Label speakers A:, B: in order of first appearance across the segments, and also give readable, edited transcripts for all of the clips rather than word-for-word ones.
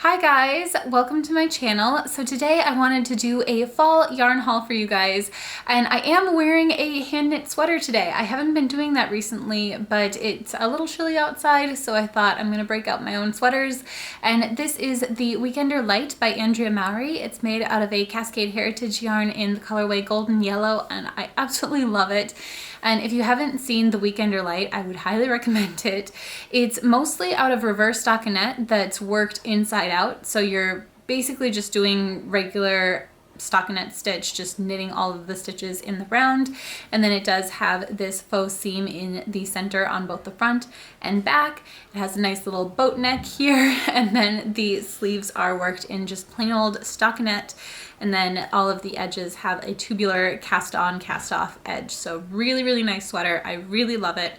A: Hi guys, welcome to my channel. So today I wanted to do a fall yarn haul for you guys, and I am wearing a hand knit sweater today. I haven't been doing that recently, but it's a little chilly outside, so I thought I'm gonna break out my own sweaters. And this is the Weekender Light by Andrea Mowry. It's made out of a Cascade Heritage yarn in the colorway Golden Yellow, and I absolutely love it. And if you haven't seen the Weekender Light, I would highly recommend it. It's mostly out of reverse stockinette that's worked inside out. So you're basically just doing regular stockinette stitch, just knitting all of the stitches in the round. And then it does have this faux seam in the center on both the front and back. It has a nice little boat neck here. And then the sleeves are worked in just plain old stockinette. And then all of the edges have a tubular cast on, cast off edge. So really, really nice sweater. I really love it.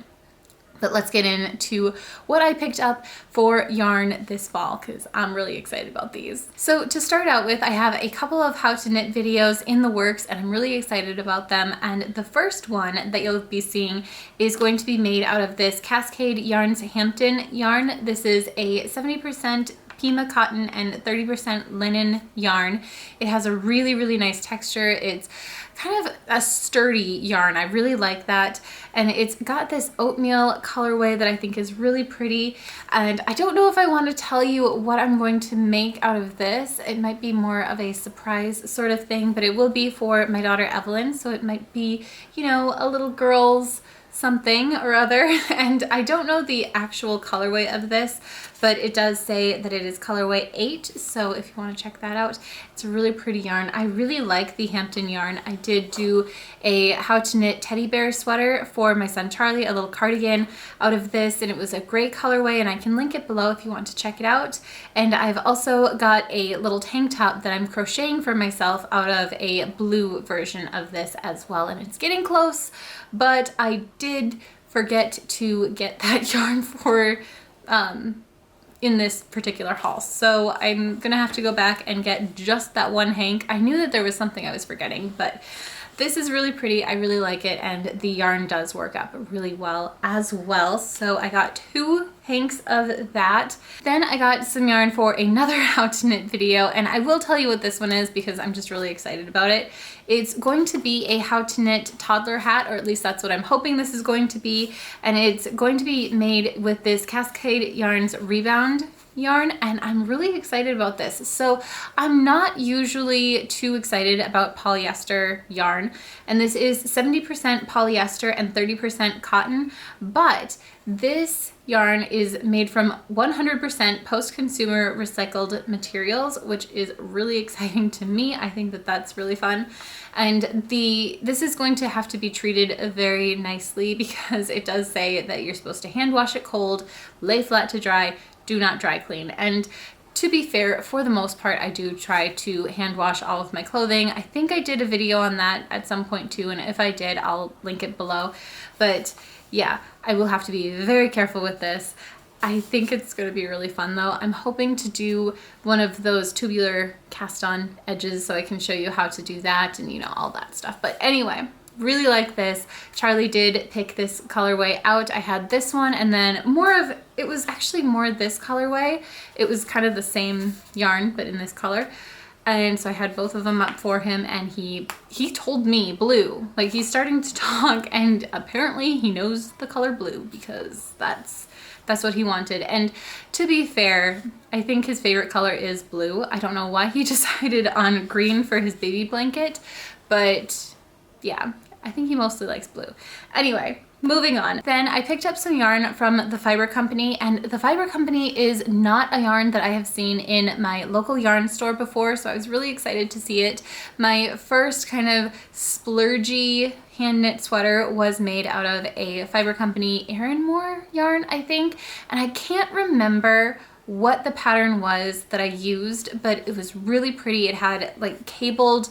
A: But let's get into what I picked up for yarn this fall, because I'm really excited about these. So to start out with, I have a couple of how to knit videos in the works, and I'm really excited about them. And the first one that you'll be seeing is going to be made out of this Cascade Yarns Hampton yarn. This is a 70% Pima cotton and 30% linen yarn. It has a really, really nice texture. It's kind of a sturdy yarn. I really like that. And it's got this oatmeal colorway that I think is really pretty. And I don't know if I want to tell you what I'm going to make out of this. It might be more of a surprise sort of thing, but it will be for my daughter Evelyn. So it might be, you know, a little girl's something or other. And I don't know the actual colorway of this, but it does say that it is colorway 8. So if you want to check that out, it's a really pretty yarn. I really like the Hampton yarn. I did do a how to knit teddy bear sweater for my son Charlie, a little cardigan out of this, and it was a gray colorway, and I can link it below if you want to check it out. And I've also got a little tank top that I'm crocheting for myself out of a blue version of this as well, and it's getting close, but I did forget to get that yarn for in this particular haul. So I'm gonna have to go back and get just that one hank. I knew that there was something I was forgetting, but this is really pretty. I really like it, and the yarn does work up really well as well. So I got 2 hanks of that. Then I got some yarn for another how to knit video, and I will tell you what this one is because I'm just really excited about it. It's going to be a how to knit toddler hat, or at least that's what I'm hoping this is going to be. And it's going to be made with this Cascade Yarns Rebound yarn, and I'm really excited about this. So I'm not usually too excited about polyester yarn, and this is 70% polyester and 30% cotton, but this yarn is made from 100% post-consumer recycled materials, which is really exciting to me. I think that that's really fun. And this is going to have to be treated very nicely because it does say that you're supposed to hand wash it cold, lay flat to dry, do not dry clean. And to be fair, for the most part, I do try to hand wash all of my clothing. I think I did a video on that at some point too, and if I did, I'll link it below. But yeah, I will have to be very careful with this. I think it's going to be really fun though. I'm hoping to do one of those tubular cast on edges so I can show you how to do that and, you know, all that stuff. But anyway, really like this. Charlie did pick this colorway out. I had this one, and then it was actually more this colorway. It was kind of the same yarn, but in this color. And so I had both of them up for him, and he told me blue. Like, he's starting to talk, and apparently he knows the color blue because that's what he wanted. And to be fair, I think his favorite color is blue. I don't know why he decided on green for his baby blanket, but yeah, I think he mostly likes blue. Anyway, moving on. Then I picked up some yarn from the Fiber Company, and the Fiber Company is not a yarn that I have seen in my local yarn store before, so I was really excited to see it. My first kind of splurgy hand knit sweater was made out of a Fiber Company Erinmore yarn, I think, and I can't remember what the pattern was that I used, but it was really pretty. It had like cabled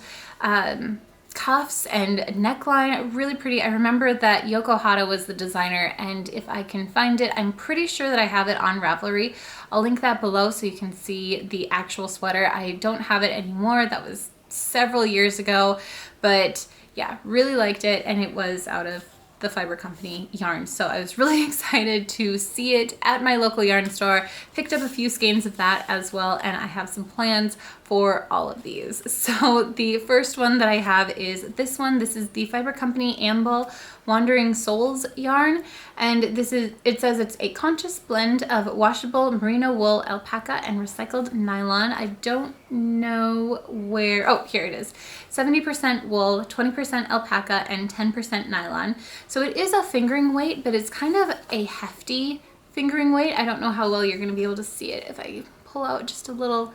A: cuffs and neckline, really pretty. I remember that Yoko Hata was the designer, and if I can find it, I'm pretty sure that I have it on Ravelry. I'll link that below so you can see the actual sweater. I don't have it anymore. That was several years ago, but yeah, really liked it, and it was out of the Fiber Company yarn. So I was really excited to see it at my local yarn store, picked up a few skeins of that as well, and I have some plans for all of these. So the first one that I have is this one. This is the Fiber Company Amble Wandering Souls yarn, and it says it's a conscious blend of washable merino wool, alpaca, and recycled nylon. I don't know where, oh, here it is. 70% wool, 20% alpaca, and 10% nylon. So it is a fingering weight, but it's kind of a hefty fingering weight. I don't know how well you're going to be able to see it if I pull out just a little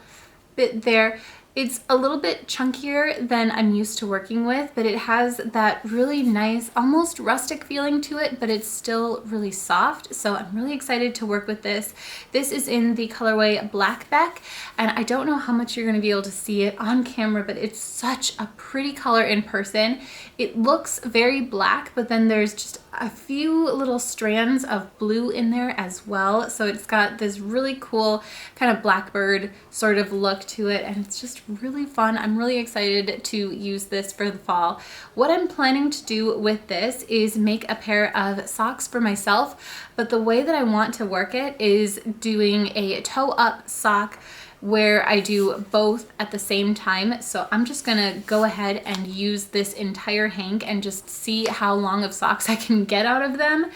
A: bit there. It's a little bit chunkier than I'm used to working with, but it has that really nice, almost rustic feeling to it, but it's still really soft. So I'm really excited to work with this. This is in the colorway Blackback, and I don't know how much you're going to be able to see it on camera, but it's such a pretty color in person. It looks very black, but then there's just a few little strands of blue in there as well. So it's got this really cool kind of blackbird sort of look to it, and it's just really fun. I'm really excited to use this for the fall. What I'm planning to do with this is make a pair of socks for myself, but the way that I want to work it is doing a toe up sock where I do both at the same time. So I'm just gonna go ahead and use this entire hank and just see how long of socks I can get out of them.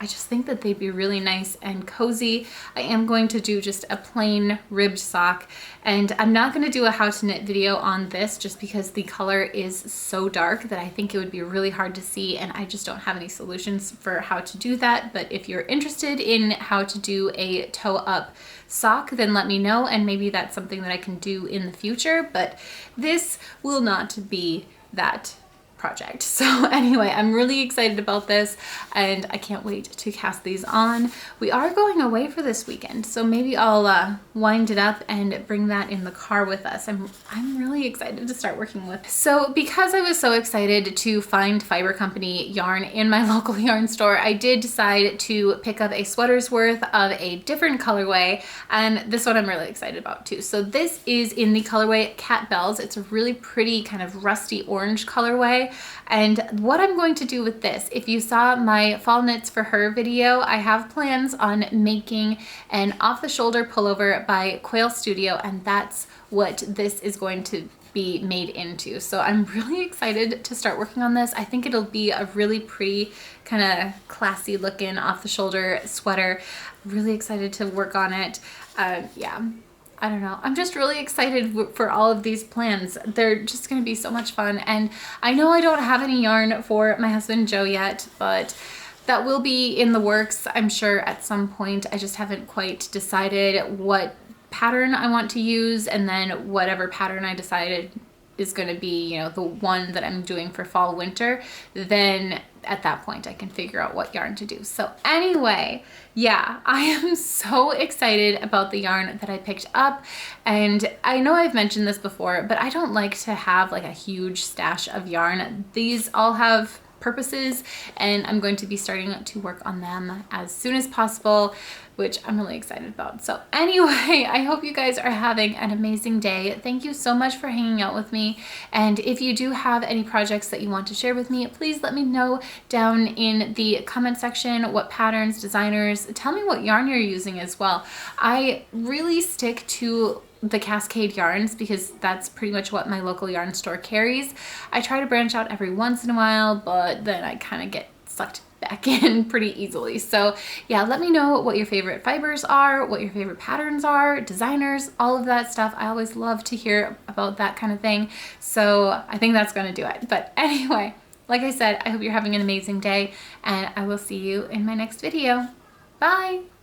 A: I just think that they'd be really nice and cozy. I am going to do just a plain ribbed sock, and I'm not going to do a how to knit video on this just because the color is so dark that I think it would be really hard to see, and I just don't have any solutions for how to do that. But if you're interested in how to do a toe up sock, then let me know, and maybe that's something that I can do in the future, but this will not be that project. So anyway, I'm really excited about this, and I can't wait to cast these on. We are going away for this weekend, so maybe I'll wind it up and bring that in the car with us. I'm really excited to start working with. So because I was so excited to find Fiber Company yarn in my local yarn store, I did decide to pick up a sweater's worth of a different colorway, and this one I'm really excited about too. So this is in the colorway Cat Bells. It's a really pretty kind of rusty orange colorway. And what I'm going to do with this, if you saw my fall knits for her video, I have plans on making an off-the-shoulder pullover by Quail Studio, and that's what this is going to be made into. So I'm really excited to start working on this. I think it'll be a really pretty, kind of classy looking off-the-shoulder sweater. Really excited to work on it. Yeah. I don't know. I'm just really excited for all of these plans. They're just going to be so much fun. And I know I don't have any yarn for my husband Joe yet, but that will be in the works, I'm sure, at some point. I just haven't quite decided what pattern I want to use, and then whatever pattern I decided is going to be, you know, the one that I'm doing for fall winter, then at that point I can figure out what yarn to do. So anyway, yeah, I am so excited about the yarn that I picked up, and I know I've mentioned this before, but I don't like to have like a huge stash of yarn. These all have purposes, and I'm going to be starting to work on them as soon as possible, which I'm really excited about. So anyway, I hope you guys are having an amazing day. Thank you so much for hanging out with me. And if you do have any projects that you want to share with me, please let me know down in the comment section what patterns, designers, tell me what yarn you're using as well. I really stick to the Cascade yarns because that's pretty much what my local yarn store carries. I try to branch out every once in a while, but then I kind of get sucked back in pretty easily. So yeah, let me know what your favorite fibers are, what your favorite patterns are, designers, all of that stuff. I always love to hear about that kind of thing. So I think that's going to do it. But anyway, like I said, I hope you're having an amazing day, and I will see you in my next video. Bye.